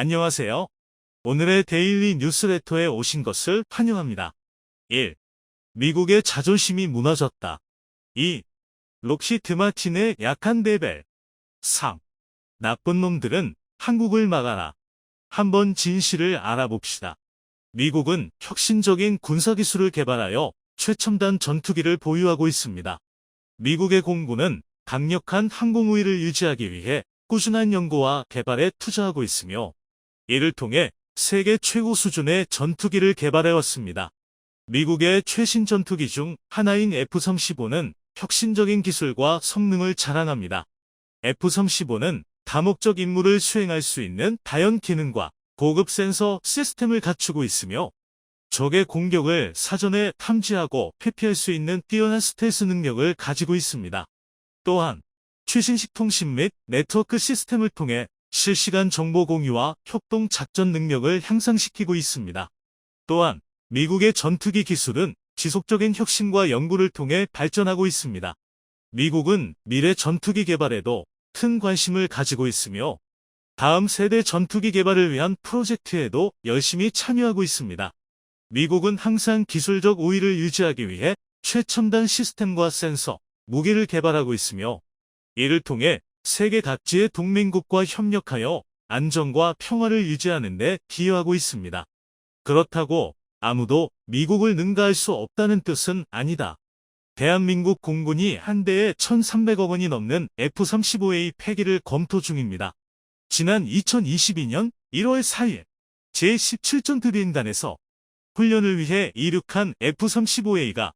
안녕하세요. 오늘의 데일리 뉴스레터에 오신 것을 환영합니다. 1. 미국의 자존심이 무너졌다. 2. 록시드 마틴의 약한 레벨. 3. 나쁜 놈들은 한국을 막아라. 한번 진실을 알아봅시다. 미국은 혁신적인 군사기술을 개발하여 최첨단 전투기를 보유하고 있습니다. 미국의 공군은 강력한 항공우위를 유지하기 위해 꾸준한 연구와 개발에 투자하고 있으며 이를 통해 세계 최고 수준의 전투기를 개발해왔습니다. 미국의 최신 전투기 중 하나인 F-35는 혁신적인 기술과 성능을 자랑합니다. F-35는 다목적 임무를 수행할 수 있는 다연 기능과 고급 센서 시스템을 갖추고 있으며 적의 공격을 사전에 탐지하고 회피할 수 있는 뛰어난 스텔스 능력을 가지고 있습니다. 또한 최신식 통신 및 네트워크 시스템을 통해 실시간 정보 공유와 협동 작전 능력을 향상시키고 있습니다. 또한 미국의 전투기 기술은 지속적인 혁신과 연구를 통해 발전하고 있습니다. 미국은 미래 전투기 개발에도 큰 관심을 가지고 있으며 다음 세대 전투기 개발을 위한 프로젝트에도 열심히 참여하고 있습니다. 미국은 항상 기술적 우위를 유지하기 위해 최첨단 시스템과 센서, 무기를 개발하고 있으며 이를 통해 세계 각지의 동맹국과 협력하여 안정과 평화를 유지하는 데 기여하고 있습니다. 그렇다고 아무도 미국을 능가할 수 없다는 뜻은 아니다. 대한민국 공군이 한 대에 1,300억 원이 넘는 F-35A 폐기를 검토 중입니다. 지난 2022년 1월 4일 제17전투비행단에서 훈련을 위해 이륙한 F-35A가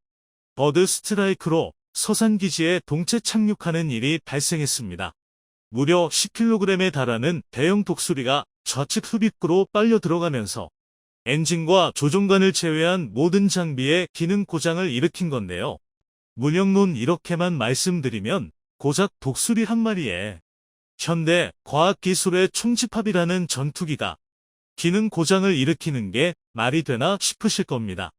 버드 스트라이크로 서산기지에 동체 착륙하는 일이 발생했습니다. 무려 10kg에 달하는 대형 독수리가 좌측 흡입구로 빨려 들어가면서 엔진과 조종관을 제외한 모든 장비의 기능 고장을 일으킨 건데요. 문영론 이렇게만 말씀드리면 고작 독수리 한 마리에 현대 과학기술의 총집합이라는 전투기가 기능 고장을 일으키는 게 말이 되나 싶으실 겁니다.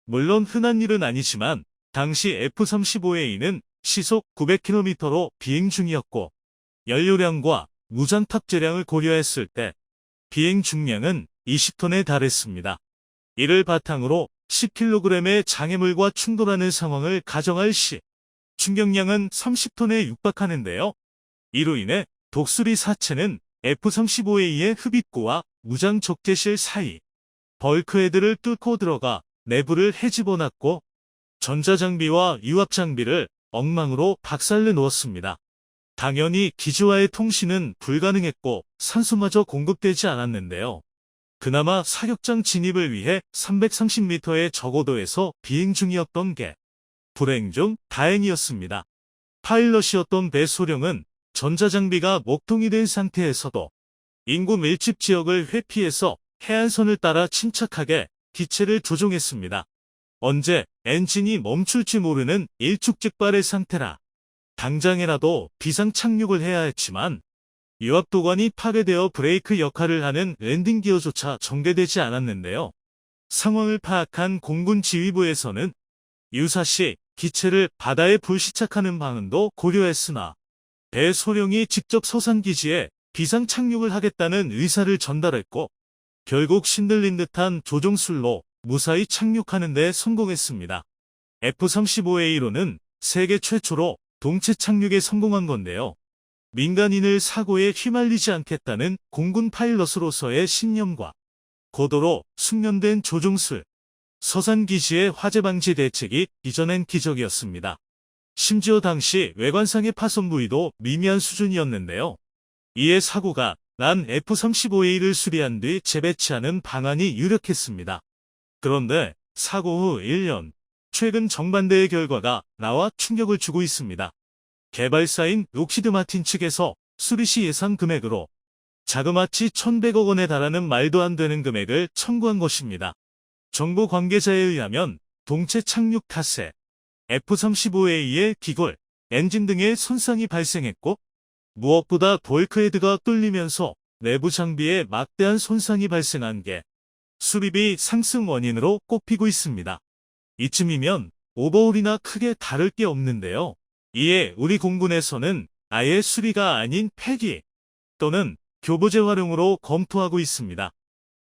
물론 흔한 일은 아니지만 당시 F-35A는 시속 900km로 비행 중이었고 연료량과 무장 탑재량을 고려했을 때 비행 중량은 20톤에 달했습니다. 이를 바탕으로 10kg의 장애물과 충돌하는 상황을 가정할 시 충격량은 30톤에 육박하는데요. 이로 인해 독수리 사체는 F-35A의 흡입구와 무장 적재실 사이 벌크헤드를 뚫고 들어가 내부를 헤집어놨고 전자장비와 유압장비를 엉망으로 박살내 놓았습니다. 당연히 기지와의 통신은 불가능했고 산소마저 공급되지 않았는데요. 그나마 사격장 진입을 위해 330m의 저고도에서 비행 중이었던 게 불행 중 다행이었습니다. 파일럿이었던 배소령은 전자장비가 목통이 된 상태에서도 인구 밀집 지역을 회피해서 해안선을 따라 침착하게 기체를 조종했습니다. 언제 엔진이 멈출지 모르는 일축즉발의 상태라 당장이라도 비상 착륙을 해야 했지만 유압도관이 파괴되어 브레이크 역할을 하는 랜딩 기어조차 전개되지 않았는데요. 상황을 파악한 공군 지휘부에서는 유사시 기체를 바다에 불시착하는 방안도 고려했으나 배소령이 직접 서산기지에 비상 착륙을 하겠다는 의사를 전달했고 결국 신들린 듯한 조종술로 무사히 착륙하는 데 성공했습니다. F-35A로는 세계 최초로 동체 착륙에 성공한 건데요. 민간인을 사고에 휘말리지 않겠다는 공군 파일럿으로서의 신념과 고도로 숙련된 조종술, 서산기지의 화재 방지 대책이 빚어낸 기적이었습니다. 심지어 당시 외관상의 파손 부위도 미미한 수준이었는데요. 이에 사고가 난 F-35A를 수리한 뒤 재배치하는 방안이 유력했습니다. 그런데 사고 후 1년, 최근 정반대의 결과가 나와 충격을 주고 있습니다. 개발사인 록시드 마틴 측에서 수리 시 예상 금액으로 자그마치 1,100억 원에 달하는 말도 안 되는 금액을 청구한 것입니다. 정부 관계자에 의하면 동체 착륙 탓에 F-35A의 기골, 엔진 등의 손상이 발생했고 무엇보다 볼크헤드가 뚫리면서 내부 장비에 막대한 손상이 발생한 게 수리비 상승 원인으로 꼽히고 있습니다. 이쯤이면 오버홀이나 크게 다를 게 없는데요. 이에 우리 공군에서는 아예 수리가 아닌 폐기 또는 교보제 활용으로 검토하고 있습니다.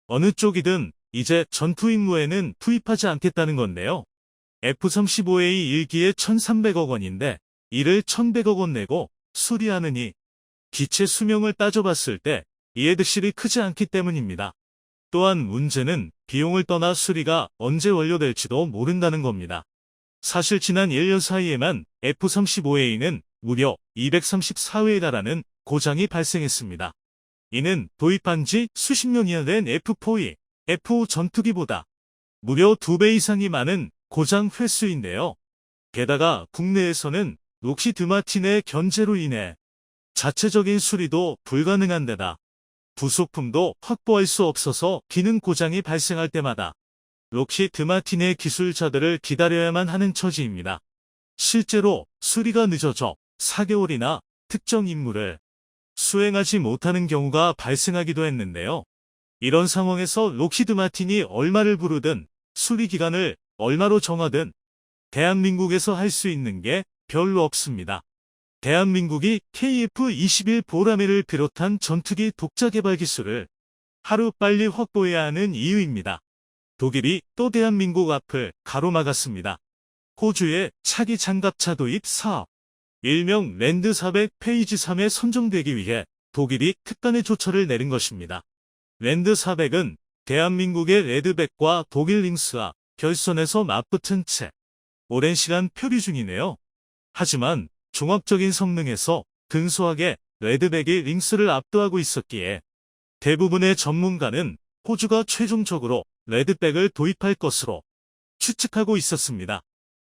어느 쪽이든 이제 전투 임무에는 투입하지 않겠다는 건데요. F-35A 1기에 1,300억 원인데 이를 1,100억 원 내고 수리하느니 기체 수명을 따져봤을 때 이해 득실이 크지 않기 때문입니다. 또한 문제는 비용을 떠나 수리가 언제 완료될지도 모른다는 겁니다. 사실 지난 1년 사이에만 F-35A는 무려 234회에 달하는 고장이 발생했습니다. 이는 도입한 지 수십 년이나 된 F-4E, F-5 전투기보다 무려 2배 이상이 많은 고장 횟수인데요. 게다가 국내에서는 록시드 마틴의 견제로 인해 자체적인 수리도 불가능한 데다 부속품도 확보할 수 없어서 기능 고장이 발생할 때마다 록시드 마틴의 기술자들을 기다려야만 하는 처지입니다. 실제로 수리가 늦어져 4개월이나 특정 임무를 수행하지 못하는 경우가 발생하기도 했는데요. 이런 상황에서 록시드 마틴이 얼마를 부르든 수리 기간을 얼마로 정하든 대한민국에서 할 수 있는 게 별로 없습니다. 대한민국이 KF-21 보라매를 비롯한 전투기 독자 개발 기술을 하루빨리 확보해야 하는 이유입니다. 독일이 또 대한민국 앞을 가로막았습니다. 호주의 차기 장갑차 도입 사업, 일명 랜드 400 페이지 3에 선정되기 위해 독일이 특단의 조처를 내린 것입니다. 랜드 400은 대한민국의 레드백과 독일 링스와 결선에서 맞붙은 채 오랜 시간 표류 중이네요. 하지만 종합적인 성능에서 근소하게 레드백이 링스를 압도하고 있었기에 대부분의 전문가는 호주가 최종적으로 레드백을 도입할 것으로 추측하고 있었습니다.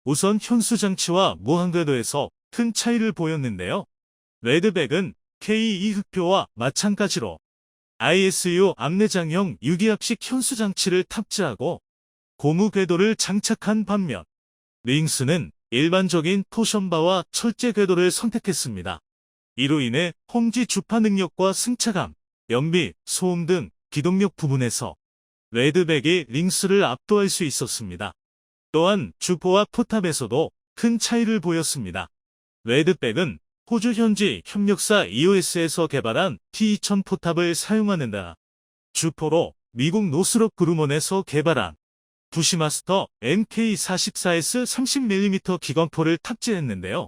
우선 현수 장치와 무한 궤도에서 큰 차이를 보였는데요. 레드백은 K2 흑표와 마찬가지로 ISU 암내장형 유기압식 현수 장치를 탑재하고 고무 궤도를 장착한 반면 링스는 일반적인 토션바와 철제 궤도를 선택했습니다. 이로 인해 홈지 주파 능력과 승차감, 연비, 소음 등 기동력 부분에서 레드백이 링스를 압도할 수 있었습니다. 또한 주포와 포탑에서도 큰 차이를 보였습니다. 레드백은 호주 현지 협력사 EOS에서 개발한 T2000 포탑을 사용하는 데 주포로 미국 노스롭 그루먼에서 개발한 부시마스터 MK44S 30mm 기관포를 탑재했는데요.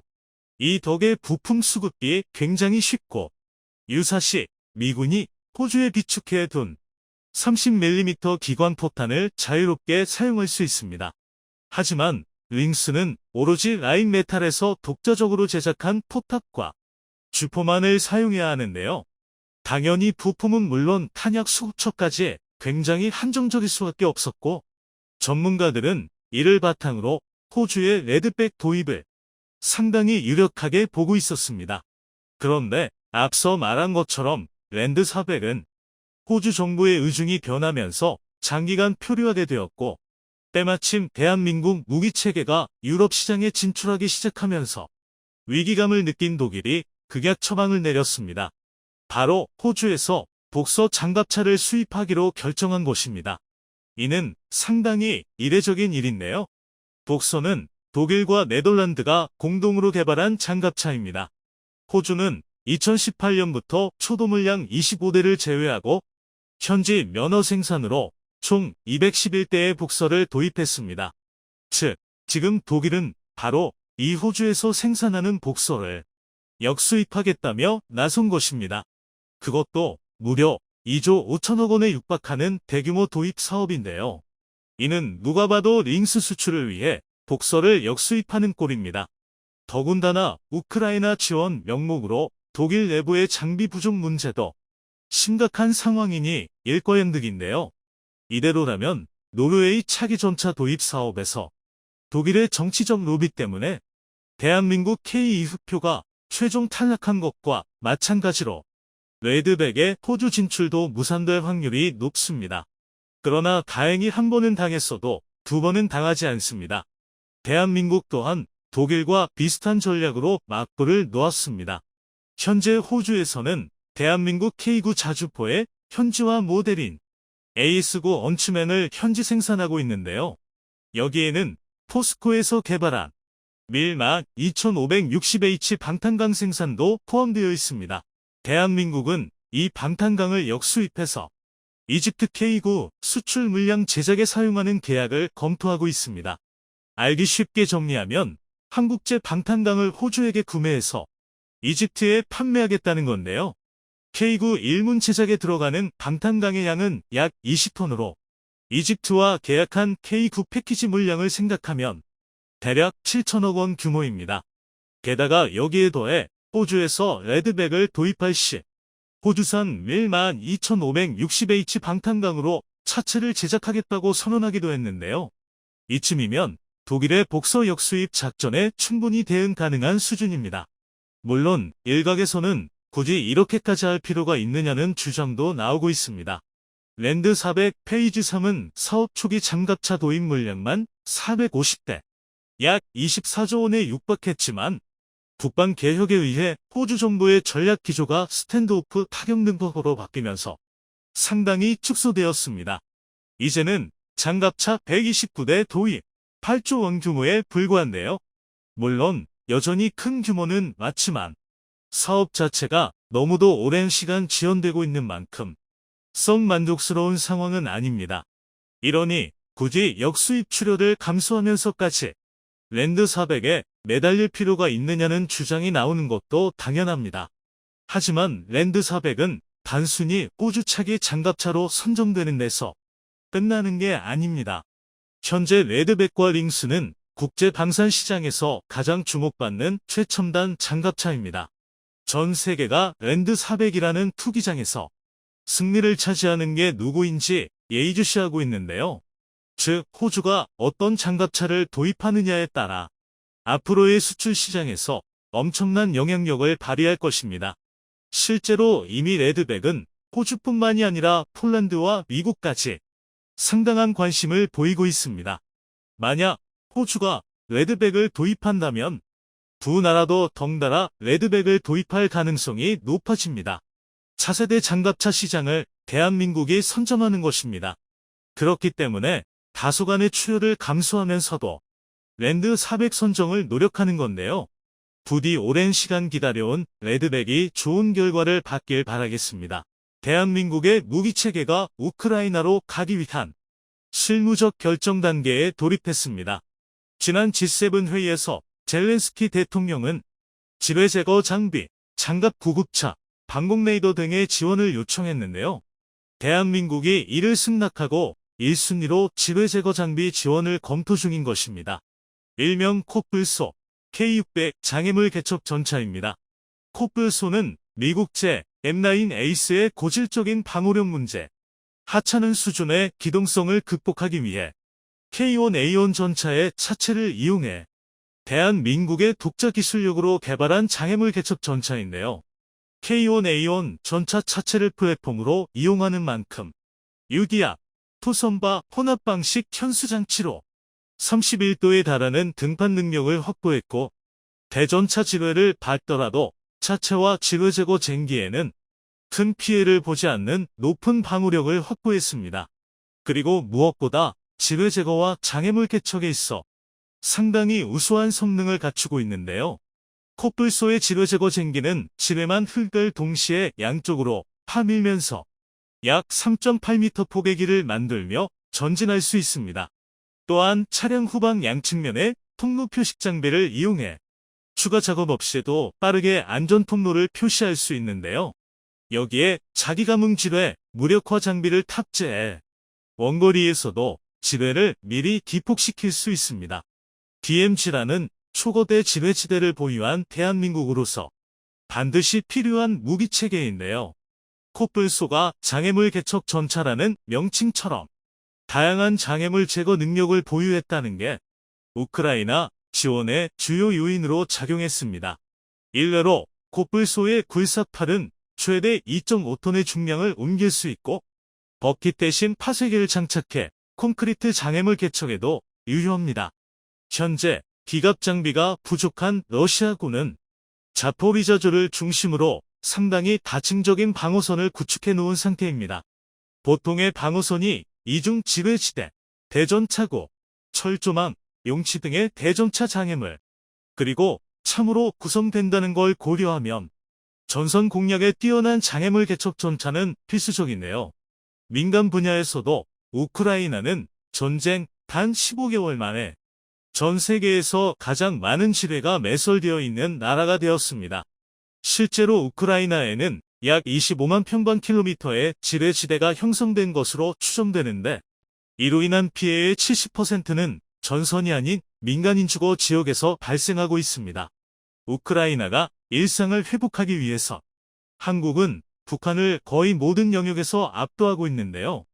이 덕에 부품 수급이 굉장히 쉽고 유사시 미군이 호주에 비축해 둔 30mm 기관포탄을 자유롭게 사용할 수 있습니다. 하지만 링스는 오로지 라인 메탈에서 독자적으로 제작한 포탑과 주포만을 사용해야 하는데요. 당연히 부품은 물론 탄약 수급처까지 굉장히 한정적일 수밖에 없었고 전문가들은 이를 바탕으로 호주의 레드백 도입을 상당히 유력하게 보고 있었습니다. 그런데 앞서 말한 것처럼 랜드 400은 호주 정부의 의중이 변하면서 장기간 표류하게 되었고 때마침 대한민국 무기체계가 유럽 시장에 진출하기 시작하면서 위기감을 느낀 독일이 극약 처방을 내렸습니다. 바로 호주에서 복서 장갑차를 수입하기로 결정한 것입니다. 이는 상당히 이례적인 일인데요. 복서는 독일과 네덜란드가 공동으로 개발한 장갑차입니다. 호주는 2018년부터 초도물량 25대를 제외하고 현지 면허 생산으로 총 211대의 복서를 도입했습니다. 즉, 지금 독일은 바로 이 호주에서 생산하는 복서를 역수입하겠다며 나선 것입니다. 그것도 무려 2조 5천억 원에 육박하는 대규모 도입 사업인데요. 이는 누가 봐도 링스 수출을 위해 복서를 역수입하는 꼴입니다. 더군다나 우크라이나 지원 명목으로 독일 내부의 장비 부족 문제도 심각한 상황이니 일거양득인데요. 이대로라면 노르웨이 차기 전차 도입 사업에서 독일의 정치적 로비 때문에 대한민국 K2 흑표가 최종 탈락한 것과 마찬가지로 레드백의 호주 진출도 무산될 확률이 높습니다. 그러나 다행히 한 번은 당했어도 두 번은 당하지 않습니다. 대한민국 또한 독일과 비슷한 전략으로 막불을 놓았습니다. 현재 호주에서는 대한민국 K9 자주포의 현지화 모델인 AS9 언츠맨을 현지 생산하고 있는데요. 여기에는 포스코에서 개발한 밀막 2560H 방탄강 생산도 포함되어 있습니다. 대한민국은 이 방탄강을 역수입해서 이집트 K9 수출 물량 제작에 사용하는 계약을 검토하고 있습니다. 알기 쉽게 정리하면 한국제 방탄강을 호주에게 구매해서 이집트에 판매하겠다는 건데요. K9 일문 제작에 들어가는 방탄강의 양은 약 20톤으로 이집트와 계약한 K9 패키지 물량을 생각하면 대략 7천억 원 규모입니다. 게다가 여기에 더해 호주에서 레드백을 도입할 시 호주산 12,560H 방탄강으로 차체를 제작하겠다고 선언하기도 했는데요. 이쯤이면 독일의 복서 역수입 작전에 충분히 대응 가능한 수준입니다. 물론 일각에서는 굳이 이렇게까지 할 필요가 있느냐는 주장도 나오고 있습니다. 랜드 400 페이지 3은 사업 초기 장갑차 도입 물량만 450대, 약 24조 원에 육박했지만 북방 개혁에 의해 호주 정부의 전략 기조가 스탠드오프 타격 능력으로 바뀌면서 상당히 축소되었습니다. 이제는 장갑차 129대 도입, 8조 원 규모에 불과한데요. 물론 여전히 큰 규모는 맞지만 사업 자체가 너무도 오랜 시간 지연되고 있는 만큼 썩 만족스러운 상황은 아닙니다. 이러니 굳이 역수입 출혈을 감수하면서까지 랜드 400에 매달릴 필요가 있느냐는 주장이 나오는 것도 당연합니다. 하지만 랜드 400은 단순히 호주차기 장갑차로 선정되는 데서 끝나는 게 아닙니다. 현재 레드백과 링스는 국제 방산 시장에서 가장 주목받는 최첨단 장갑차입니다. 전 세계가 랜드 400이라는 투기장에서 승리를 차지하는 게 누구인지 예의주시하고 있는데요. 즉, 호주가 어떤 장갑차를 도입하느냐에 따라 앞으로의 수출 시장에서 엄청난 영향력을 발휘할 것입니다. 실제로 이미 레드백은 호주뿐만이 아니라 폴란드와 미국까지 상당한 관심을 보이고 있습니다. 만약 호주가 레드백을 도입한다면 두 나라도 덩달아 레드백을 도입할 가능성이 높아집니다. 차세대 장갑차 시장을 대한민국이 선점하는 것입니다. 그렇기 때문에 다소간의 출혈을 감수하면서도 랜드 400 선정을 노력하는 건데요. 부디 오랜 시간 기다려온 레드백이 좋은 결과를 받길 바라겠습니다. 대한민국의 무기체계가 우크라이나로 가기 위한 실무적 결정 단계에 돌입했습니다. 지난 G7 회의에서 젤렌스키 대통령은 지뢰 제거 장비, 장갑 구급차, 방공 레이더 등의 지원을 요청했는데요. 대한민국이 이를 승낙하고 1순위로 지뢰 제거 장비 지원을 검토 중인 것입니다. 일명 코뿔소 K600 장애물 개척 전차입니다. 코뿔소는 미국제 M9 에이스의 고질적인 방호력 문제, 하찮은 수준의 기동성을 극복하기 위해 K1A1 전차의 차체를 이용해 대한민국의 독자 기술력으로 개발한 장애물 개척 전차인데요. K1A1 전차 차체를 플랫폼으로 이용하는 만큼 유기압, 토선바 혼합 방식 현수장치로 31도에 달하는 등판 능력을 확보했고 대전차 지뢰를 밟더라도 차체와 지뢰 제거 쟁기에는 큰 피해를 보지 않는 높은 방호력을 확보했습니다. 그리고 무엇보다 지뢰 제거와 장애물 개척에 있어 상당히 우수한 성능을 갖추고 있는데요. 코뿔소의 지뢰 제거 쟁기는 지뢰만 흙을 동시에 양쪽으로 파밀면서 약 3.8m 폭의 길을 만들며 전진할 수 있습니다. 또한 차량 후방 양측면에 통로 표식 장비를 이용해 추가 작업 없이도 빠르게 안전 통로를 표시할 수 있는데요. 여기에 자기감응 지뢰, 무력화 장비를 탑재해 원거리에서도 지뢰를 미리 기폭시킬 수 있습니다. DMZ라는 초거대 지뢰지대를 보유한 대한민국으로서 반드시 필요한 무기체계인데요. 코뿔소가 장애물 개척 전차라는 명칭처럼 다양한 장애물 제거 능력을 보유했다는 게 우크라이나 지원의 주요 요인으로 작용했습니다. 일례로 코뿔소의 굴삭팔은 최대 2.5톤의 중량을 옮길 수 있고 버킷 대신 파쇄기를 장착해 콘크리트 장애물 개척에도 유효합니다. 현재 기갑 장비가 부족한 러시아군은 자포리자조를 중심으로 상당히 다층적인 방어선을 구축해 놓은 상태입니다. 보통의 방어선이 이중 지뢰지대, 대전차고, 철조망, 용치 등의 대전차 장애물, 그리고 참으로 구성된다는 걸 고려하면 전선 공략에 뛰어난 장애물 개척 전차는 필수적인데요. 민간 분야에서도 우크라이나는 전쟁 단 15개월 만에 전 세계에서 가장 많은 지뢰가 매설되어 있는 나라가 되었습니다. 실제로 우크라이나에는 약 25만 평방킬로미터의 지뢰지대가 형성된 것으로 추정되는데 이로 인한 피해의 70%는 전선이 아닌 민간인 주거 지역에서 발생하고 있습니다. 우크라이나가 일상을 회복하기 위해서 한국은 북한을 거의 모든 영역에서 압도하고 있는데요.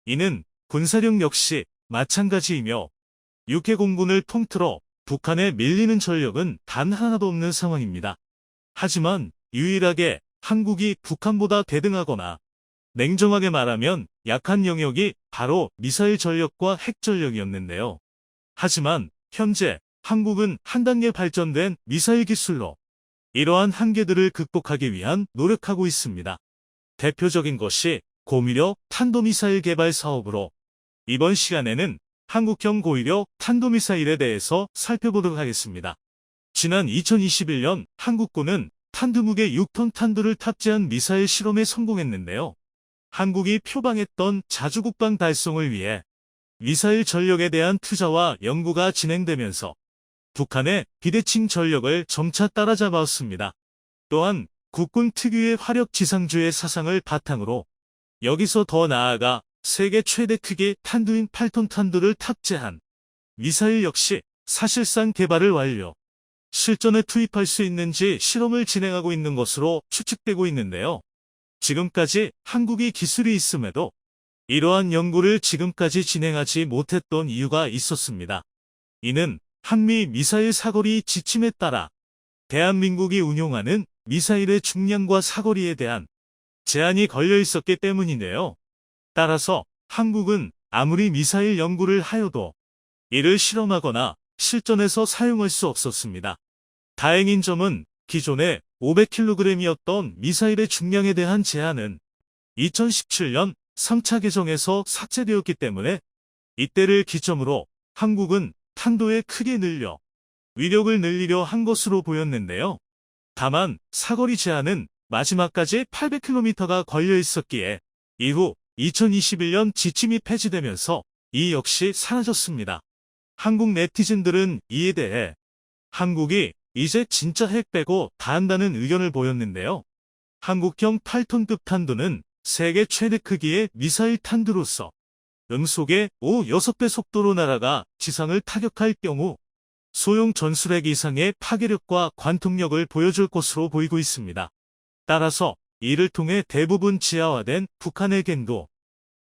이는 군사력 역시 마찬가지이며 육해공군을 통틀어 북한에 밀리는 전력은 단 하나도 없는 상황입니다. 하지만 유일하게 한국이 북한보다 대등하거나 냉정하게 말하면 약한 영역이 바로 미사일 전력과 핵 전력이었는데요. 하지만 현재 한국은 한 단계 발전된 미사일 기술로 이러한 한계들을 극복하기 위한 노력하고 있습니다. 대표적인 것이 고위력 탄도미사일 개발 사업으로 이번 시간에는 한국형 고위력 탄도미사일에 대해서 살펴보도록 하겠습니다. 지난 2021년 한국군은 탄두 무게 6톤 탄두를 탑재한 미사일 실험에 성공했는데요. 한국이 표방했던 자주국방 달성을 위해 미사일 전력에 대한 투자와 연구가 진행되면서 북한의 비대칭 전력을 점차 따라잡았습니다. 또한 국군 특유의 화력 지상주의 사상을 바탕으로 여기서 더 나아가 세계 최대 크기 탄두인 8톤 탄두를 탑재한 미사일 역시 사실상 개발을 완료. 실전에 투입할 수 있는지 실험을 진행하고 있는 것으로 추측되고 있는데요. 지금까지 한국이 기술이 있음에도 이러한 연구를 지금까지 진행하지 못했던 이유가 있었습니다. 이는 한미 미사일 사거리 지침에 따라 대한민국이 운용하는 미사일의 중량과 사거리에 대한 제한이 걸려 있었기 때문인데요. 따라서 한국은 아무리 미사일 연구를 하여도 이를 실험하거나 실전에서 사용할 수 없었습니다. 다행인 점은 기존에 500kg이었던 미사일의 중량에 대한 제한은 2017년 3차 개정에서 삭제되었기 때문에 이때를 기점으로 한국은 탄도에 크게 늘려 위력을 늘리려 한 것으로 보였는데요. 다만 사거리 제한은 마지막까지 800km가 걸려 있었기에 이후 2021년 지침이 폐지되면서 이 역시 사라졌습니다. 한국 네티즌들은 이에 대해 한국이 이제 진짜 핵 빼고 다 한다는 의견을 보였는데요. 한국형 8톤급 탄두는 세계 최대 크기의 미사일 탄두로서 음속의 6배 속도로 날아가 지상을 타격할 경우 소형 전술핵 이상의 파괴력과 관통력을 보여줄 것으로 보이고 있습니다. 따라서 이를 통해 대부분 지하화된 북한의 갱도,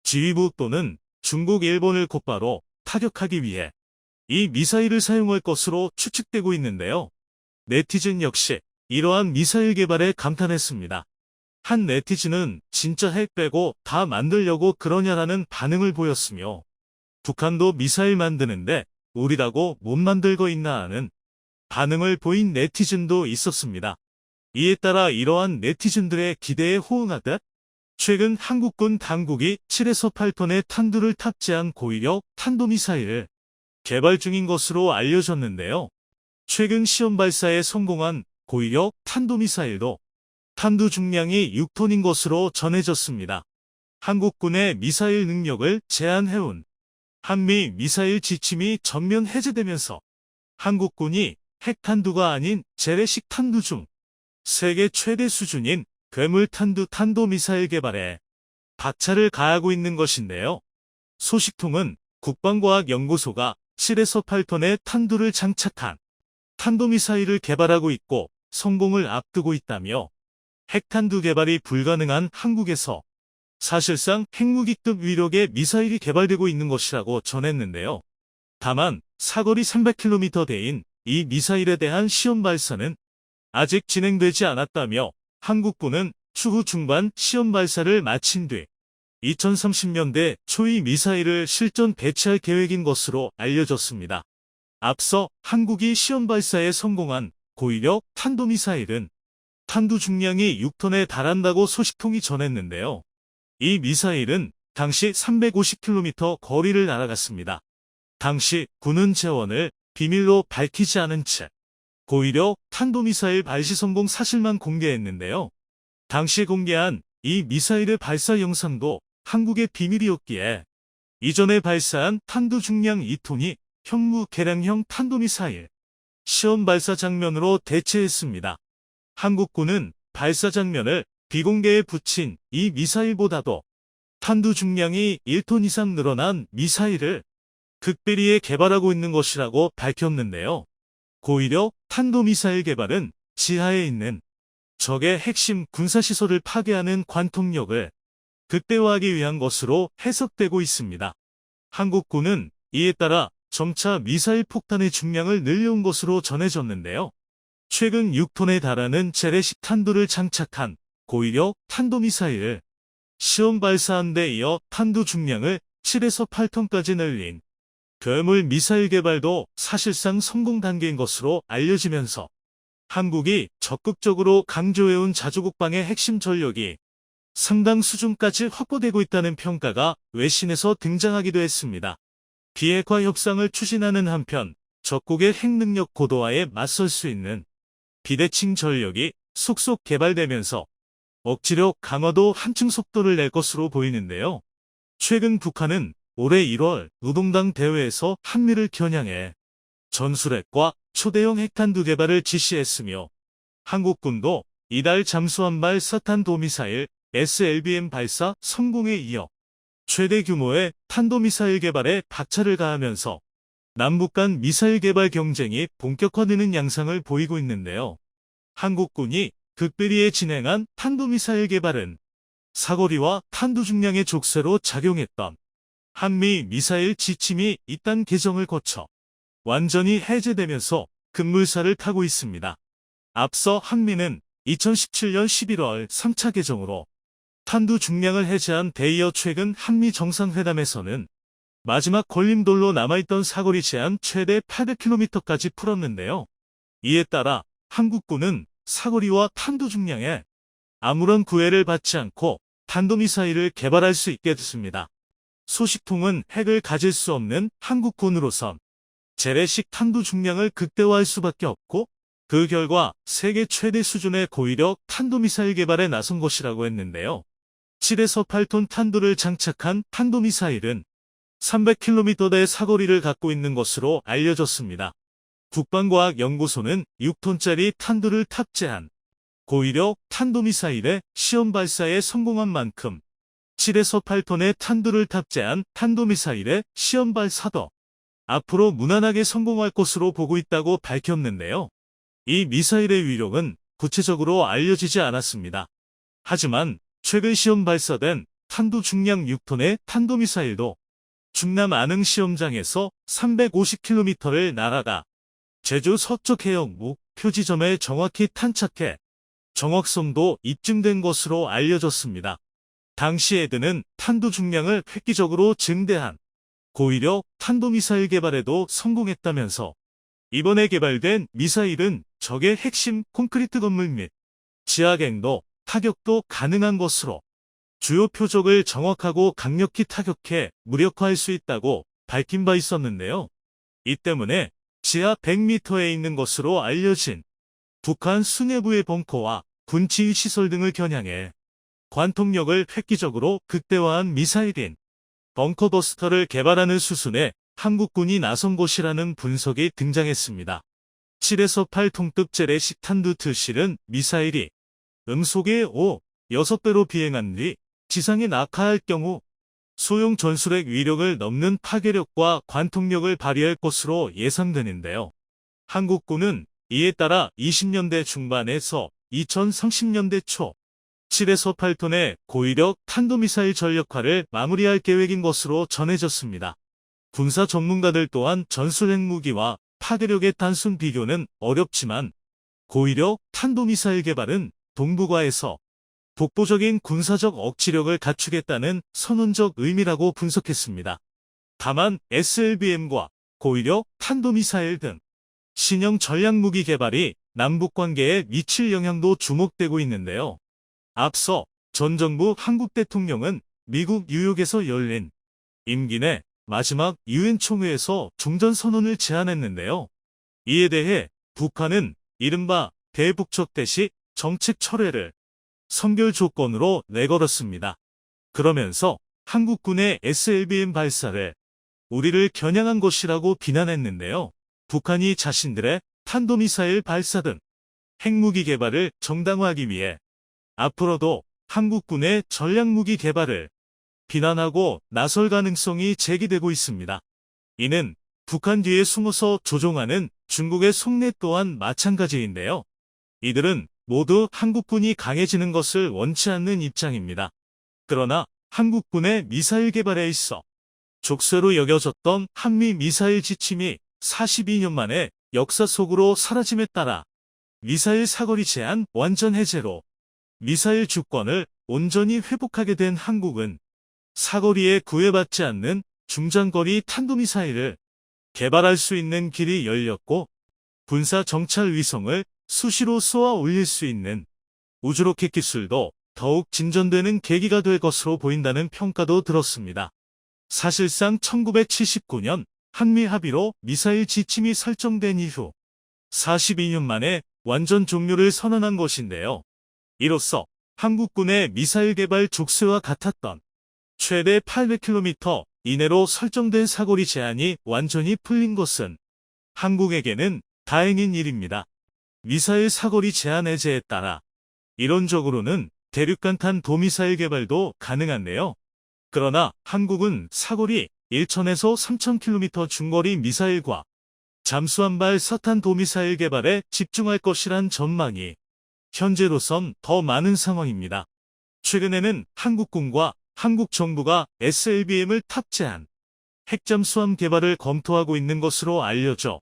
지휘부 또는 중국, 일본을 곧바로 타격하기 위해 이 미사일을 사용할 것으로 추측되고 있는데요. 네티즌 역시 이러한 미사일 개발에 감탄했습니다. 한 네티즌은 진짜 핵 빼고 다 만들려고 그러냐라는 반응을 보였으며 북한도 미사일 만드는데 우리라고 못 만들 거 있나 하는 반응을 보인 네티즌도 있었습니다. 이에 따라 이러한 네티즌들의 기대에 호응하듯 최근 한국군 당국이 7에서 8톤의 탄두를 탑재한 고위력 탄도미사일을 개발 중인 것으로 알려졌는데요. 최근 시험 발사에 성공한 고위력 탄도미사일도 탄두 중량이 6톤인 것으로 전해졌습니다. 한국군의 미사일 능력을 제한해온 한미 미사일 지침이 전면 해제되면서 한국군이 핵탄두가 아닌 재래식 탄두 중 세계 최대 수준인 괴물탄두 탄도미사일 개발에 박차를 가하고 있는 것인데요. 소식통은 국방과학연구소가 7에서 8톤의 탄두를 장착한 탄도미사일을 개발하고 있고 성공을 앞두고 있다며 핵탄두 개발이 불가능한 한국에서 사실상 핵무기급 위력의 미사일이 개발되고 있는 것이라고 전했는데요. 다만 사거리 300km대인 이 미사일에 대한 시험 발사는 아직 진행되지 않았다며 한국군은 추후 중반 시험 발사를 마친 뒤 2030년대 초의 미사일을 실전 배치할 계획인 것으로 알려졌습니다. 앞서 한국이 시험 발사에 성공한 고위력 탄도미사일은 탄두 중량이 6톤에 달한다고 소식통이 전했는데요. 이 미사일은 당시 350km 거리를 날아갔습니다. 당시 군은 재원을 비밀로 밝히지 않은 채 고위력 탄도미사일 발시 성공 사실만 공개했는데요. 당시 공개한 이 미사일의 발사 영상도 한국의 비밀이었기에 이전에 발사한 탄두 중량 2톤이 현무 개량형 탄도미사일 시험 발사 장면으로 대체했습니다. 한국군은 발사 장면을 비공개에 붙인 이 미사일보다도 탄두 중량이 1톤 이상 늘어난 미사일을 극비리에 개발하고 있는 것이라고 밝혔는데요. 고위력 탄도미사일 개발은 지하에 있는 적의 핵심 군사시설을 파괴하는 관통력을 극대화하기 위한 것으로 해석되고 있습니다. 한국군은 이에 따라 점차 미사일 폭탄의 중량을 늘려온 것으로 전해졌는데요. 최근 6톤에 달하는 재래식 탄두를 장착한 고위력 탄도미사일을 시험 발사한 데 이어 탄두 중량을 7에서 8톤까지 늘린 괴물 미사일 개발도 사실상 성공 단계인 것으로 알려지면서 한국이 적극적으로 강조해온 자주국방의 핵심 전력이 상당 수준까지 확보되고 있다는 평가가 외신에서 등장하기도 했습니다. 비핵화 협상을 추진하는 한편 적국의 핵능력 고도화에 맞설 수 있는 비대칭 전력이 속속 개발되면서 억지력 강화도 한층 속도를 낼 것으로 보이는데요. 최근 북한은 올해 1월 노동당 대회에서 한미를 겨냥해 전술핵과 초대형 핵탄두 개발을 지시했으며 한국군도 이달 잠수함발 사탄도미사일 SLBM 발사 성공에 이어 최대 규모의 탄도미사일 개발에 박차를 가하면서 남북 간 미사일 개발 경쟁이 본격화되는 양상을 보이고 있는데요. 한국군이 극비리에 진행한 탄도미사일 개발은 사거리와 탄두 중량의 족쇄로 작용했던 한미 미사일 지침이 이딴 개정을 거쳐 완전히 해제되면서 급물살을 타고 있습니다. 앞서 한미는 2017년 11월 3차 개정으로 탄두 중량을 해제한 데 이어 최근 한미 정상회담에서는 마지막 걸림돌로 남아있던 사거리 제한 최대 800km까지 풀었는데요. 이에 따라 한국군은 사거리와 탄두 중량에 아무런 구애를 받지 않고 탄도미사일을 개발할 수 있게 됐습니다. 소식통은 핵을 가질 수 없는 한국군으로선 재래식 탄두 중량을 극대화할 수밖에 없고 그 결과 세계 최대 수준의 고위력 탄도미사일 개발에 나선 것이라고 했는데요. 7에서 8톤 탄두를 장착한 탄도미사일은 300km대 사거리를 갖고 있는 것으로 알려졌습니다. 국방과학연구소는 6톤짜리 탄두를 탑재한 고위력 탄도미사일의 시험 발사에 성공한 만큼 7에서 8톤의 탄두를 탑재한 탄도미사일의 시험 발사도 앞으로 무난하게 성공할 것으로 보고 있다고 밝혔는데요. 이 미사일의 위력은 구체적으로 알려지지 않았습니다. 하지만 최근 시험 발사된 탄두 중량 6톤의 탄도미사일도 충남 안흥 시험장에서 350km를 날아가 제주 서쪽 해역 목표 지점에 정확히 탄착해 정확성도 입증된 것으로 알려졌습니다. 당시 에드는 탄두 중량을 획기적으로 증대한 고위력 탄도미사일 개발에도 성공했다면서 이번에 개발된 미사일은 적의 핵심 콘크리트 건물 및 지하갱도 타격도 가능한 것으로 주요 표적을 정확하고 강력히 타격해 무력화할 수 있다고 밝힌 바 있었는데요. 이 때문에 지하 100m에 있는 것으로 알려진 북한 수뇌부의 벙커와 군치의 시설 등을 겨냥해 관통력을 획기적으로 극대화한 미사일인 벙커버스터를 개발하는 수순에 한국군이 나선 것이라는 분석이 등장했습니다. 7에서 8톤급 재래식 탄두 트실은 미사일이 음속에 6배로 비행한 뒤 지상에 낙하할 경우 소형 전술핵 위력을 넘는 파괴력과 관통력을 발휘할 것으로 예상되는데요. 한국군은 이에 따라 20년대 중반에서 2030년대 초 7에서 8톤의 고위력 탄도미사일 전력화를 마무리할 계획인 것으로 전해졌습니다. 군사 전문가들 또한 전술핵 무기와 파괴력의 단순 비교는 어렵지만 고위력 탄도미사일 개발은 동북아에서 독보적인 군사적 억지력을 갖추겠다는 선언적 의미라고 분석했습니다. 다만 SLBM과 고위력 탄도미사일 등 신형 전략무기 개발이 남북관계에 미칠 영향도 주목되고 있는데요. 앞서 전 정부 한국 대통령은 미국 뉴욕에서 열린 임기 내 마지막 유엔 총회에서 종전선언을 제안했는데요. 이에 대해 북한은 이른바 대북적 대시 정책 철회를 선결 조건으로 내걸었습니다. 그러면서 한국군의 SLBM 발사를 우리를 겨냥한 것이라고 비난했는데요. 북한이 자신들의 탄도미사일 발사 등 핵무기 개발을 정당화하기 위해 앞으로도 한국군의 전략무기 개발을 비난하고 나설 가능성이 제기되고 있습니다. 이는 북한 뒤에 숨어서 조종하는 중국의 속내 또한 마찬가지인데요. 이들은 모두 한국군이 강해지는 것을 원치 않는 입장입니다. 그러나 한국군의 미사일 개발에 있어 족쇄로 여겨졌던 한미 미사일 지침이 42년 만에 역사 속으로 사라짐에 따라 미사일 사거리 제한 완전 해제로 미사일 주권을 온전히 회복하게 된 한국은 사거리에 구애받지 않는 중장거리 탄도미사일을 개발할 수 있는 길이 열렸고 군사 정찰 위성을 수시로 쏘아 올릴 수 있는 우주로켓 기술도 더욱 진전되는 계기가 될 것으로 보인다는 평가도 들었습니다. 사실상 1979년 한미 합의로 미사일 지침이 설정된 이후 42년 만에 완전 종료를 선언한 것인데요. 이로써 한국군의 미사일 개발 족쇄와 같았던 최대 800km 이내로 설정된 사거리 제한이 완전히 풀린 것은 한국에게는 다행인 일입니다. 미사일 사거리 제한 해제에 따라 이론적으로는 대륙간 도미사일 개발도 가능한데요. 그러나 한국은 사거리 1,000에서 3,000km 중거리 미사일과 잠수함발 사탄 도미사일 개발에 집중할 것이란 전망이 현재로선 더 많은 상황입니다. 최근에는 한국군과 한국 정부가 SLBM을 탑재한 핵잠수함 개발을 검토하고 있는 것으로 알려져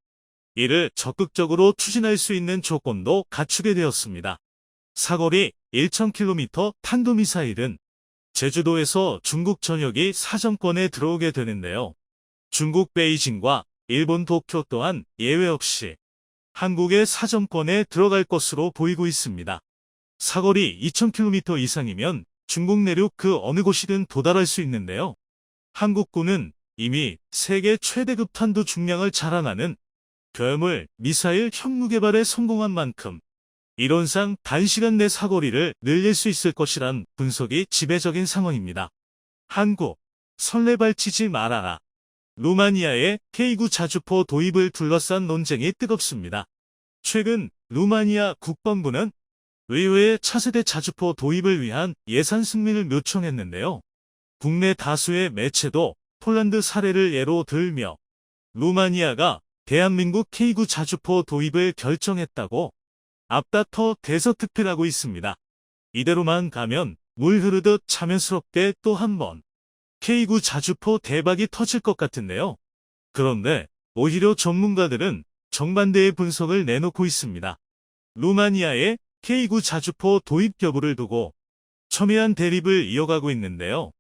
이를 적극적으로 추진할 수 있는 조건도 갖추게 되었습니다. 사거리 1,000km 탄도미사일은 제주도에서 중국 전역이 사정권에 들어오게 되는데요. 중국 베이징과 일본 도쿄 또한 예외 없이 한국의 사정권에 들어갈 것으로 보이고 있습니다. 사거리 2,000km 이상이면 중국 내륙 그 어느 곳이든 도달할 수 있는데요. 한국군은 이미 세계 최대급 탄도 중량을 자랑하는 괴물 미사일 현무 개발에 성공한 만큼 이론상 단시간 내 사거리를 늘릴 수 있을 것이란 분석이 지배적인 상황입니다. 한국, 설레발치지 말아라. 루마니아의 K9 자주포 도입을 둘러싼 논쟁이 뜨겁습니다. 최근 루마니아 국방부는 의회에 차세대 자주포 도입을 위한 예산 승인을 요청했는데요. 국내 다수의 매체도 폴란드 사례를 예로 들며 루마니아가 대한민국 K9 자주포 도입을 결정했다고 앞다퉈 대서특필하고 있습니다. 이대로만 가면 물 흐르듯 자연스럽게 또 한 번 K9 자주포 대박이 터질 것 같은데요. 그런데 오히려 전문가들은 정반대의 분석을 내놓고 있습니다. 루마니아의 K9 자주포 도입 여부를 두고 첨예한 대립을 이어가고 있는데요.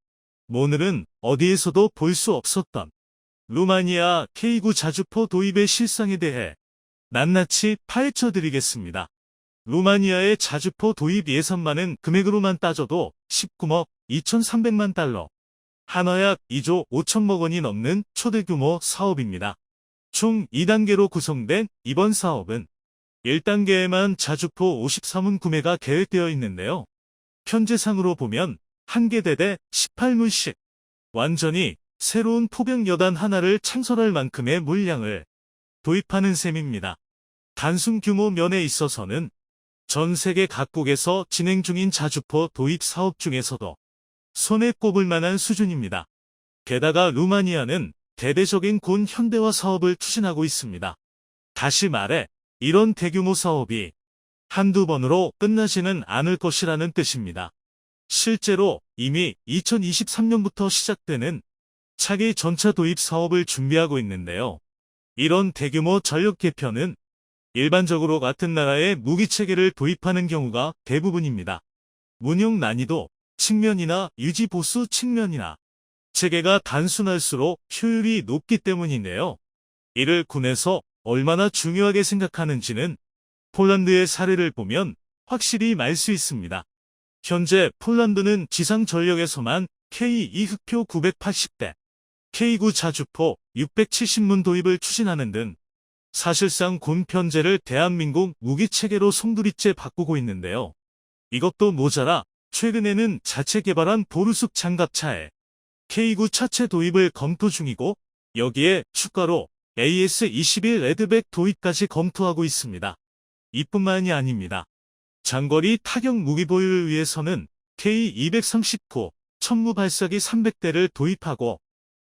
오늘은 어디에서도 볼 수 없었던 루마니아 K9 자주포 도입의 실상에 대해 낱낱이 파헤쳐드리겠습니다. 루마니아의 자주포 도입 예산만은 금액으로만 따져도 19억 2,300만 달러, 한화약 2조 5천억 원이 넘는 초대규모 사업입니다. 총 2단계로 구성된 이번 사업은 1단계에만 자주포 53문 구매가 계획되어 있는데요. 현재상으로 보면 한 개 대대 18문씩 완전히 새로운 포병 여단 하나를 창설할 만큼의 물량을 도입하는 셈입니다. 단순 규모 면에 있어서는 전 세계 각국에서 진행 중인 자주포 도입 사업 중에서도 손에 꼽을 만한 수준입니다. 게다가 루마니아는 대대적인 군 현대화 사업을 추진하고 있습니다. 다시 말해 이런 대규모 사업이 한두 번으로 끝나지는 않을 것이라는 뜻입니다. 실제로 이미 2023년부터 시작되는 차기 전차 도입 사업을 준비하고 있는데요. 이런 대규모 전력 개편은 일반적으로 같은 나라의 무기체계를 도입하는 경우가 대부분입니다. 운용 난이도 측면이나 유지 보수 측면이나 체계가 단순할수록 효율이 높기 때문인데요. 이를 군에서 얼마나 중요하게 생각하는지는 폴란드의 사례를 보면 확실히 알 수 있습니다. 현재 폴란드는 지상 전력에서만 K2 흑표 980대, K9 자주포 670문 도입을 추진하는 등 사실상 군 편제를 대한민국 무기체계로 송두리째 바꾸고 있는데요. 이것도 모자라 최근에는 자체 개발한 보르숙 장갑차에 K9 차체 도입을 검토 중이고 여기에 추가로 AS-21 레드백 도입까지 검토하고 있습니다. 이뿐만이 아닙니다. 장거리 타격 무기 보유를 위해서는 K239 천무 발사기 300대를 도입하고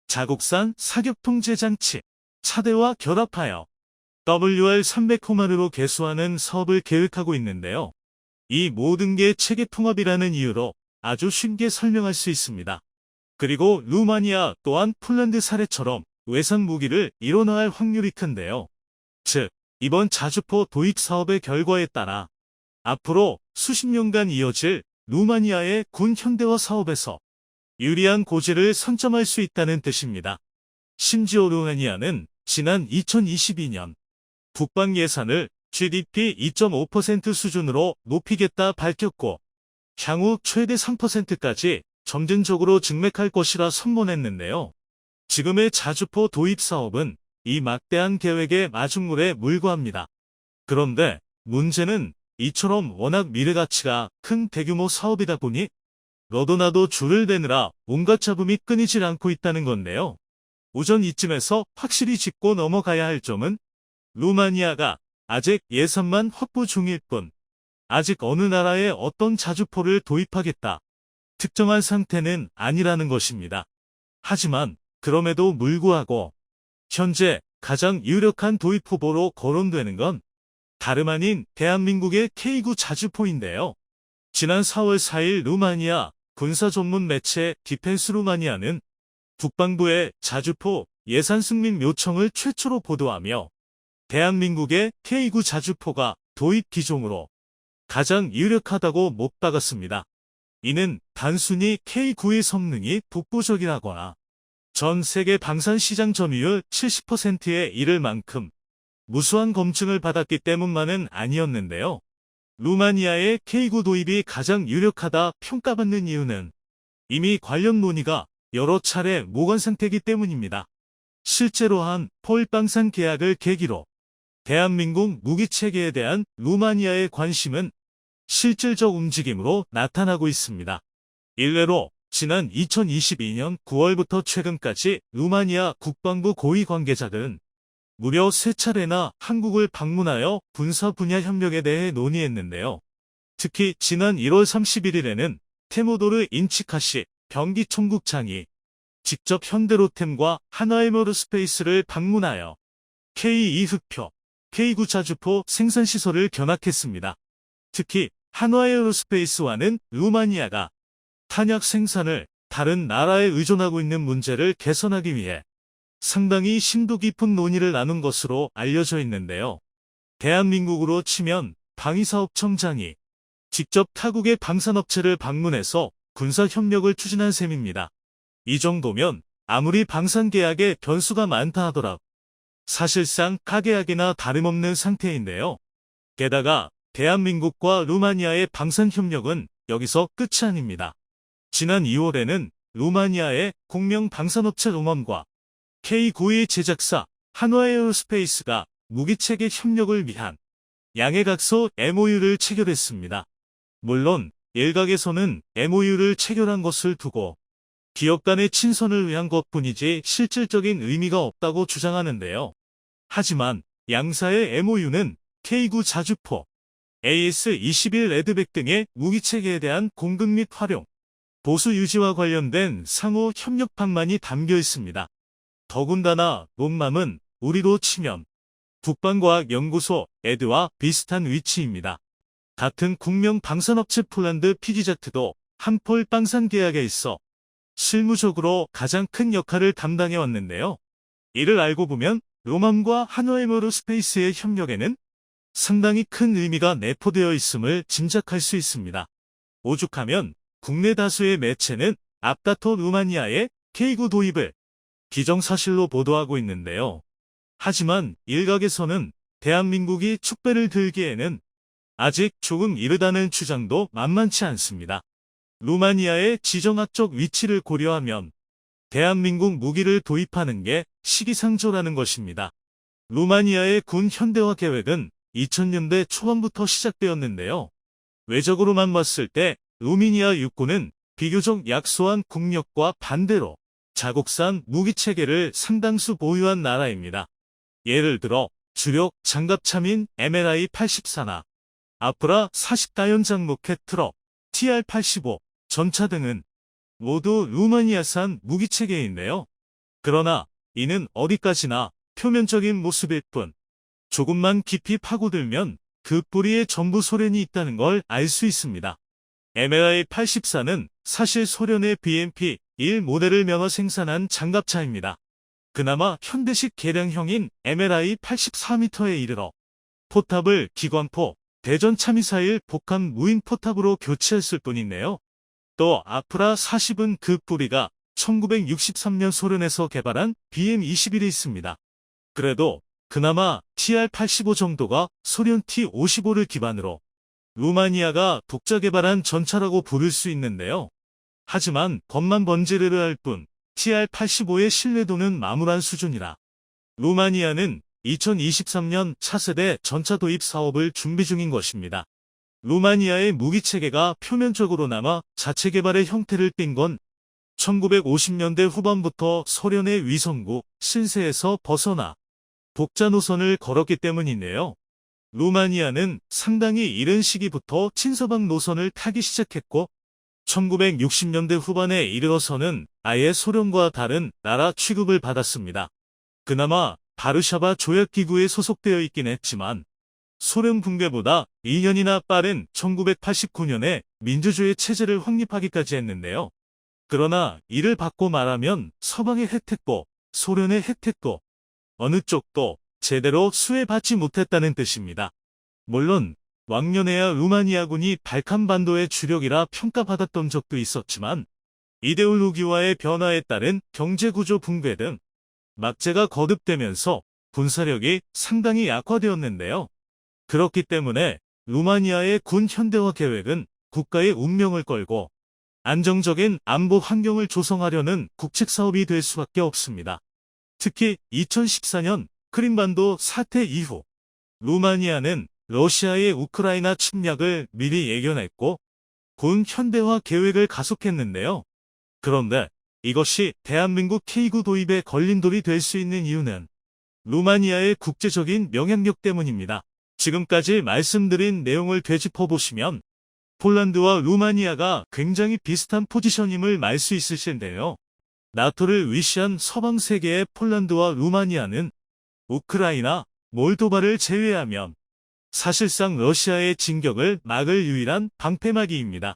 자국산 사격 통제 장치 차대와 결합하여 WR300 호마르로 개수하는 사업을 계획하고 있는데요. 이 모든 게 체계 통합이라는 이유로 아주 쉽게 설명할 수 있습니다. 그리고 루마니아 또한 폴란드 사례처럼 외산 무기를 일원화할 확률이 큰데요. 즉, 이번 자주포 도입 사업의 결과에 따라 앞으로 수십 년간 이어질 루마니아의 군 현대화 사업에서 유리한 고지를 선점할 수 있다는 뜻입니다. 심지어 루마니아는 지난 2022년 국방 예산을 GDP 2.5% 수준으로 높이겠다 밝혔고 향후 최대 3%까지 점진적으로 증액할 것이라 선언했는데요. 지금의 자주포 도입 사업은 이 막대한 계획의 마중물에 불과합니다. 그런데 문제는 이처럼 워낙 미래가치가 큰 대규모 사업이다 보니 너도 나도 줄을 대느라 온갖 잡음이 끊이질 않고 있다는 건데요. 우선 이쯤에서 확실히 짚고 넘어가야 할 점은 루마니아가 아직 예산만 확보 중일 뿐 아직 어느 나라에 어떤 자주포를 도입하겠다 특정한 상태는 아니라는 것입니다. 하지만 그럼에도 불구하고 현재 가장 유력한 도입 후보로 거론되는 건 다름 아닌 대한민국의 K9 자주포인데요. 지난 4월 4일 루마니아 군사 전문 매체 디펜스 루마니아는 국방부의 자주포 예산 승인 요청을 최초로 보도하며 대한민국의 K9 자주포가 도입 기종으로 가장 유력하다고 못 박았습니다. 이는 단순히 K9의 성능이 독보적이라거나 전 세계 방산 시장 점유율 70%에 이를 만큼 무수한 검증을 받았기 때문만은 아니었는데요. 루마니아의 K9 도입이 가장 유력하다 평가받는 이유는 이미 관련 논의가 여러 차례 모관 상태이기 때문입니다. 실제로 한 포울방산 계약을 계기로 대한민국 무기체계에 대한 루마니아의 관심은 실질적 움직임으로 나타나고 있습니다. 일례로 지난 2022년 9월부터 최근까지 루마니아 국방부 고위 관계자들은 무려 3차례나 한국을 방문하여 군사 분야 협력에 대해 논의했는데요. 특히 지난 1월 31일에는 테모도르 인치카시 병기총국장이 직접 현대로템과 한화에어로스페이스를 방문하여 K2 흑표, K9 자주포 생산시설을 견학했습니다. 특히 한화에어로스페이스와는 루마니아가 탄약 생산을 다른 나라에 의존하고 있는 문제를 개선하기 위해 상당히 심도 깊은 논의를 나눈 것으로 알려져 있는데요. 대한민국으로 치면 방위사업청장이 직접 타국의 방산업체를 방문해서 군사협력을 추진한 셈입니다. 이 정도면 아무리 방산계약에 변수가 많다 하더라도 사실상 가계약이나 다름없는 상태인데요. 게다가 대한민국과 루마니아의 방산협력은 여기서 끝이 아닙니다. 지난 2월에는 루마니아의 공명 방산업체 로멈과 K9의 제작사 한화에어로스페이스가 무기체계 협력을 위한 양해각서 MOU를 체결했습니다. 물론 일각에서는 MOU를 체결한 것을 두고 기업 간의 친선을 위한 것뿐이지 실질적인 의미가 없다고 주장하는데요. 하지만 양사의 MOU는 K9 자주포, AS-21 레드백 등의 무기체계에 대한 공급 및 활용, 보수 유지와 관련된 상호 협력 방안이 담겨 있습니다. 더군다나 롬맘은 우리로 치면 국방과학연구소 에드와 비슷한 위치입니다. 같은 국명 방산업체 폴란드 피기자트도 한폴 방산 계약에 있어 실무적으로 가장 큰 역할을 담당해 왔는데요. 이를 알고 보면 롬맘과 한화에어로스페이스의 협력에는 상당히 큰 의미가 내포되어 있음을 짐작할 수 있습니다. 오죽하면 국내 다수의 매체는 앞다퉈 루마니아의 K9 도입을 기정사실로 보도하고 있는데요. 하지만 일각에서는 대한민국이 축배를 들기에는 아직 조금 이르다는 주장도 만만치 않습니다. 루마니아의 지정학적 위치를 고려하면 대한민국 무기를 도입하는 게 시기상조라는 것입니다. 루마니아의 군 현대화 계획은 2000년대 초반부터 시작되었는데요. 외적으로만 봤을 때 루미니아 육군은 비교적 약소한 국력과 반대로 자국산 무기체계를 상당수 보유한 나라입니다. 예를 들어 주력 장갑차민 MLI-84나 아프라 40다연장 로켓 트럭, TR-85, 전차 등은 모두 루마니아산 무기체계인데요. 그러나 이는 어디까지나 표면적인 모습일 뿐, 조금만 깊이 파고들면 그 뿌리에 전부 소련이 있다는 걸 알 수 있습니다. MLI-84는 사실 소련의 BMP-1 모델을 면허 생산한 장갑차입니다. 그나마 현대식 개량형인 MLI-84m에 이르러 포탑을 기관포, 대전차미사일 복합 무인 포탑으로 교체했을 뿐이네요. 또 아프라 40은 그 뿌리가 1963년 소련에서 개발한 BM-21이 있습니다. 그래도 그나마 TR-85 정도가 소련 T-55를 기반으로 루마니아가 독자 개발한 전차라고 부를 수 있는데요. 하지만 겉만 번지르르할 뿐 TR-85의 신뢰도는 마무리한 수준이라 루마니아는 2023년 차세대 전차 도입 사업을 준비 중인 것입니다. 루마니아의 무기체계가 표면적으로나마 자체 개발의 형태를 띈 건 1950년대 후반부터 소련의 위성국 신세에서 벗어나 독자 노선을 걸었기 때문이네요. 루마니아는 상당히 이른 시기부터 친서방 노선을 타기 시작했고 1960년대 후반에 이르러서는 아예 소련과 다른 나라 취급을 받았습니다. 그나마 바르샤바 조약기구에 소속되어 있긴 했지만 소련 붕괴보다 2년이나 빠른 1989년에 민주주의 체제를 확립하기까지 했는데요. 그러나 이를 받고 말하면 서방의 혜택도 소련의 혜택도 어느 쪽도 제대로 수혜받지 못했다는 뜻입니다. 물론 왕년에야 루마니아군이 발칸반도의 주력이라 평가받았던 적도 있었지만 이데올로기와의 변화에 따른 경제구조 붕괴 등 막제가 거듭되면서 군사력이 상당히 약화되었는데요. 그렇기 때문에 루마니아의 군 현대화 계획은 국가의 운명을 걸고 안정적인 안보 환경을 조성하려는 국책사업이 될 수밖에 없습니다. 특히 2014년 크림반도 사태 이후 루마니아는 러시아의 우크라이나 침략을 미리 예견했고 군 현대화 계획을 가속했는데요. 그런데 이것이 대한민국 K9 도입에 걸림돌이 될 수 있는 이유는 루마니아의 국제적인 영향력 때문입니다. 지금까지 말씀드린 내용을 되짚어보시면 폴란드와 루마니아가 굉장히 비슷한 포지션임을 알 수 있으실 텐데요. 나토를 위시한 서방 세계의 폴란드와 루마니아는 우크라이나, 몰도바를 제외하면 사실상 러시아의 진격을 막을 유일한 방패막이입니다.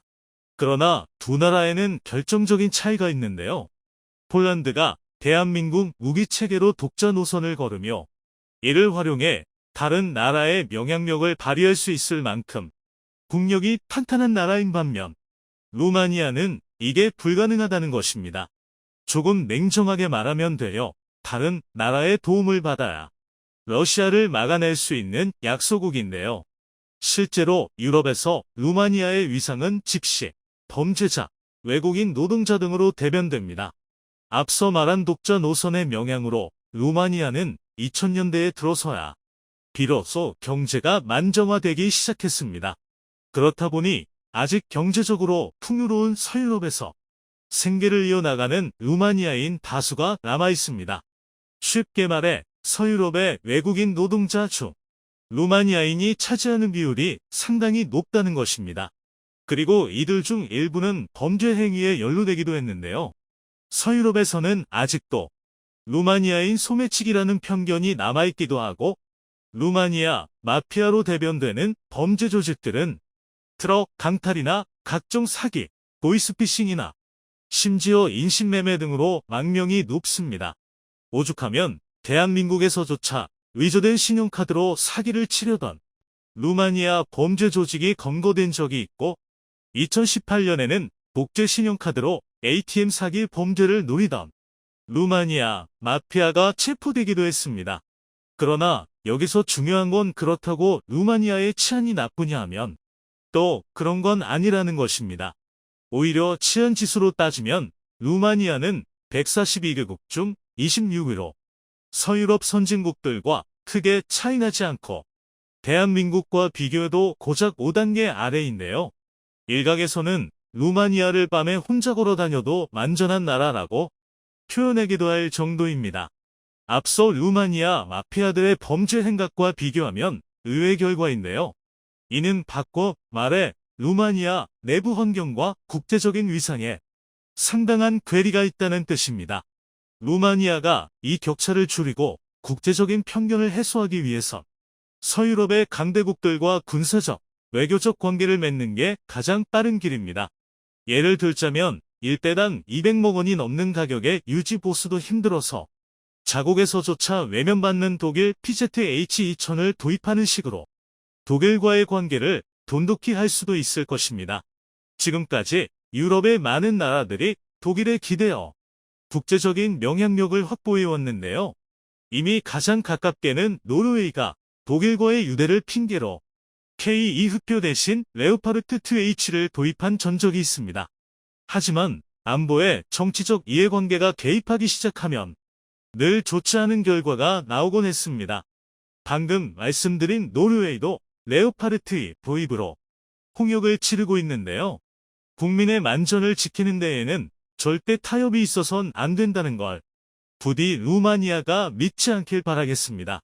그러나 두 나라에는 결정적인 차이가 있는데요. 폴란드가 대한민국 무기체계로 독자 노선을 걸으며 이를 활용해 다른 나라의 영향력을 발휘할 수 있을 만큼 국력이 탄탄한 나라인 반면 루마니아는 이게 불가능하다는 것입니다. 조금 냉정하게 말하면 돼요. 다른 나라의 도움을 받아야 러시아를 막아낼 수 있는 약소국인데요. 실제로 유럽에서 루마니아의 위상은 집시, 범죄자, 외국인 노동자 등으로 대변됩니다. 앞서 말한 독자 노선의 영향으로 루마니아는 2000년대에 들어서야 비로소 경제가 만정화되기 시작했습니다. 그렇다 보니 아직 경제적으로 풍요로운 서유럽에서 생계를 이어나가는 루마니아인 다수가 남아있습니다. 쉽게 말해 서유럽의 외국인 노동자 중 루마니아인이 차지하는 비율이 상당히 높다는 것입니다. 그리고 이들 중 일부는 범죄 행위에 연루되기도 했는데요. 서유럽에서는 아직도 루마니아인 소매치기라는 편견이 남아있기도 하고 루마니아 마피아로 대변되는 범죄 조직들은 트럭 강탈이나 각종 사기, 보이스피싱이나 심지어 인신매매 등으로 망명이 높습니다. 오죽하면 대한민국에서조차 위조된 신용카드로 사기를 치려던 루마니아 범죄 조직이 검거된 적이 있고 2018년에는 복제 신용카드로 ATM 사기 범죄를 노리던 루마니아 마피아가 체포되기도 했습니다. 그러나 여기서 중요한 건 그렇다고 루마니아의 치안이 나쁘냐 하면 또 그런 건 아니라는 것입니다. 오히려 치안 지수로 따지면 루마니아는 142개국 중 26위로 서유럽 선진국들과 크게 차이나지 않고 대한민국과 비교해도 고작 5단계 아래인데요. 일각에서는 루마니아를 밤에 혼자 걸어 다녀도 만전한 나라라고 표현하기도 할 정도입니다. 앞서 루마니아 마피아들의 범죄 행각과 비교하면 의외의 결과인데요. 이는 바꿔 말해 루마니아 내부 환경과 국제적인 위상에 상당한 괴리가 있다는 뜻입니다. 루마니아가 이 격차를 줄이고 국제적인 편견을 해소하기 위해선 서유럽의 강대국들과 군사적, 외교적 관계를 맺는 게 가장 빠른 길입니다. 예를 들자면 1대당 200억 원이 넘는 가격에 유지 보수도 힘들어서 자국에서조차 외면받는 독일 PZH-2000을 도입하는 식으로 독일과의 관계를 돈독히 할 수도 있을 것입니다. 지금까지 유럽의 많은 나라들이 독일에 기대어 국제적인 영향력을 확보해왔는데요. 이미 가장 가깝게는 노르웨이가 독일과의 유대를 핑계로 K2 흑표 대신 레오파르트 2H를 도입한 전적이 있습니다. 하지만 안보에 정치적 이해관계가 개입하기 시작하면 늘 좋지 않은 결과가 나오곤 했습니다. 방금 말씀드린 노르웨이도 레오파르트 도입으로 홍역을 치르고 있는데요. 국민의 만전을 지키는 데에는 절대 타협이 있어선 안 된다는 걸 부디 루마니아가 믿지 않길 바라겠습니다.